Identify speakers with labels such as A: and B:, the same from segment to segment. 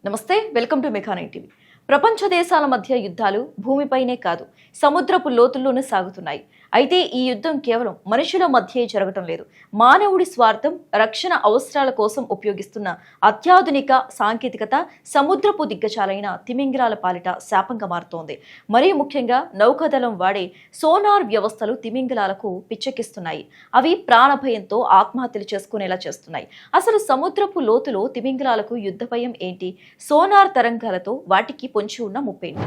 A: నమస్తే, welcome to mechanic TV. ప్రపంచ దేశాల మధ్య యుద్ధాలు భూమిపైనే కాదు, సముద్రపు లోతుల్లోనే సాగుతున్నాయి. అయితే ఈ యుద్ధం కేవలం మనుషుల మధ్యే జరగటం లేదు. మానవుడి స్వార్థం, రక్షణ అవసరాల కోసం ఉపయోగిస్తున్న అత్యాధునిక సాంకేతికత సముద్రపు దిగ్గజాలైన తిమింగలాల పాలిట శాపంగా మారుతోంది. మరీ ముఖ్యంగా నౌకాదళం వాడే సోనార్ వ్యవస్థలు తిమింగలాలకు పిచ్చెక్కిస్తున్నాయి. అవి ప్రాణభయంతో ఆత్మహత్యలు చేసుకునేలా చేస్తున్నాయి. అసలు సముద్రపు లోతులో తిమింగలాలకు యుద్ధ భయం ఏంటి? సోనార్ తరంగాలతో వాటికి పొంచి ఉన్న ముప్పేంటి?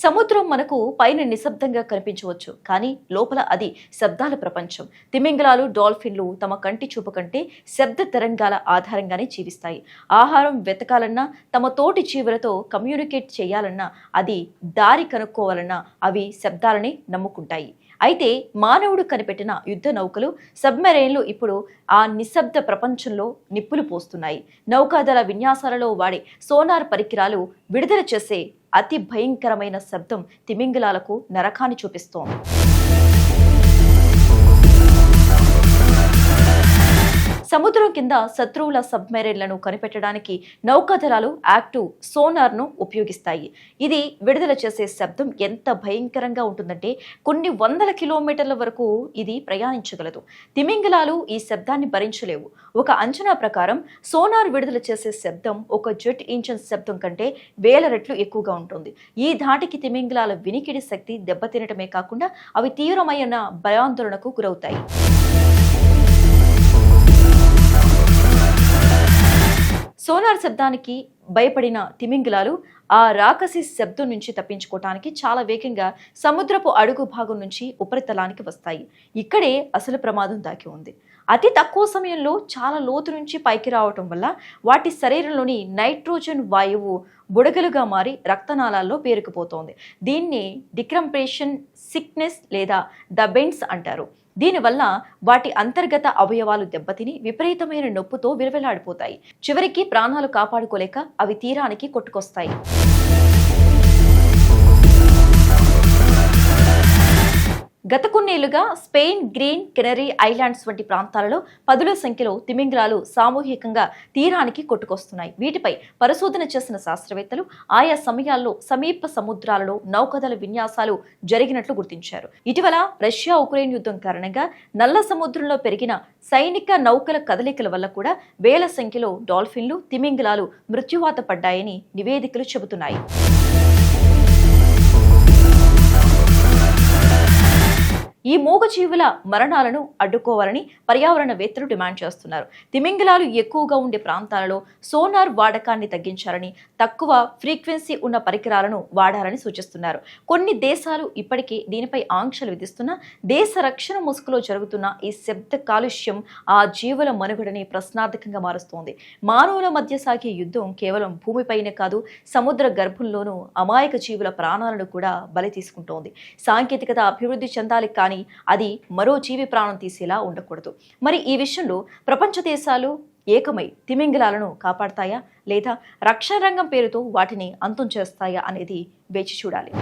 A: సముద్రం మనకు పైన నిశ్శబ్దంగా కనిపించవచ్చు, కానీ లోపల అది శబ్దాల ప్రపంచం. తిమింగలాలు, డాల్ఫిన్లు తమ కంటి చూపు కంటే శబ్ద తరంగాల ఆధారంగానే జీవిస్తాయి. ఆహారం వెతకాలన్నా, తమ తోటి జీవులతో కమ్యూనికేట్ చేయాలన్నా, అది దారి కనుక్కోవాలన్నా అవి శబ్దాలని నమ్ముకుంటాయి. అయితే మానవుడు కనిపెట్టిన యుద్ధ నౌకలు, సబ్మెరైన్లు ఇప్పుడు ఆ నిశ్శబ్ద ప్రపంచంలో నిప్పులు పోస్తున్నాయి. నౌకాదళ విన్యాసాలలో వాడే సోనార్ పరికరాలు విడుదల చేసే అతి భయంకరమైన శబ్దం తిమింగలాలకు నరకాన్ని చూపిస్తోంది. సముద్రం కింద శత్రువుల సబ్మెరైన్లను కనిపెట్టడానికి నౌకాదళాలు యాక్టివ్ సోనార్ను ఉపయోగిస్తాయి. ఇది విడుదల చేసే శబ్దం ఎంత భయంకరంగా ఉంటుందంటే కొన్ని వందల కిలోమీటర్ల వరకు ఇది ప్రయాణించగలదు. తిమింగలాలు ఈ శబ్దాన్ని భరించలేవు. ఒక అంచనా ప్రకారం సోనార్ విడుదల చేసే శబ్దం ఒక జెట్ ఇంజిన్ శబ్దం కంటే 1000 రెట్లు ఎక్కువగా ఉంటుంది. ఈ ధాటికి తిమింగలాల వినికిడి శక్తి దెబ్బతినటమే కాకుండా అవి తీవ్రమైన భయాందోళనకు గురవుతాయి. సోనార్ శబ్దానికి భయపడిన తిమింగలాలు ఆ రాకసి శబ్దం నుంచి తప్పించుకోవటానికి చాలా వేగంగా సముద్రపు అడుగు భాగం నుంచి ఉపరితలానికి వస్తాయి. ఇక్కడే అసలు ప్రమాదం దాగి ఉంది. అతి తక్కువ సమయంలో చాలా లోతు నుంచి పైకి రావటం వల్ల వాటి శరీరంలోని నైట్రోజన్ వాయువు బుడగలుగా మారి రక్తనాళాల్లో పేరుకుపోతోంది. దీన్ని డికంప్రెషన్ సిక్నెస్ లేదా ద బెండ్స్ అంటారు. దీనివల్ల వాటి అంతర్గత అవయవాలు దెబ్బతిని విపరీతమైన నొప్పుతో విలవిలాడిపోతాయి. చివరికి ప్రాణాలు కాపాడుకోలేక అవి తీరానికి కొట్టుకొస్తాయి. గత కొన్నేళ్లుగా స్పెయిన్, గ్రీన్ కెనరీ ఐలాండ్స్ వంటి ప్రాంతాలలో పదుల సంఖ్యలో తిమింగలాలు సామూహికంగా తీరానికి కొట్టుకొస్తున్నాయి. వీటిపై పరిశోధన చేసిన శాస్త్రవేత్తలు ఆయా సమయాల్లో సమీప సముద్రాలలో నౌకాదళ విన్యాసాలు జరిగినట్లు గుర్తించారు. ఇటీవల రష్యా ఉక్రెయిన్ యుద్ధం కారణంగా నల్ల సముద్రంలో పెరిగిన సైనిక నౌకల కదలికల వల్ల కూడా వేల సంఖ్యలో డాల్ఫిన్లు, తిమింగలాలు మృత్యువాత పడ్డాయని నివేదికలు చెబుతున్నాయి. ఈ మూగజీవుల మరణాలను అడ్డుకోవాలని పర్యావరణవేత్తలు డిమాండ్ చేస్తున్నారు. తిమింగలాలు ఎక్కువగా ఉండే ప్రాంతాలలో సోనార్ వాడకాన్ని తగ్గించాలని, తక్కువ ఫ్రీక్వెన్సీ ఉన్న పరికరాలను వాడాలని సూచిస్తున్నారు. కొన్ని దేశాలు ఇప్పటికే దీనిపై ఆంక్షలు విధిస్తున్నా దేశ రక్షణ ముసుగులో జరుగుతున్న ఈ శబ్ద కాలుష్యం ఆ జీవుల మనుగడని ప్రశ్నార్థకంగా మారుస్తోంది. మానవుల మధ్య సాగే యుద్ధం కేవలం భూమిపైనే కాదు, సముద్ర గర్భంలోనూ అమాయక జీవుల ప్రాణాలను కూడా బలి తీసుకుంటోంది. సాంకేతికత అభివృద్ధి చెందాలి, కానీ అది మరో జీవి ప్రాణం తీసేలా ఉండకూడదు. మరి ఈ విషయంలో ప్రపంచ దేశాలు ఏకమై తిమింగలాలను కాపాడతాయా, లేదా రక్షణ రంగం పేరుతో వాటిని అంతం చేస్తాయా అనేది వేచి చూడాలి.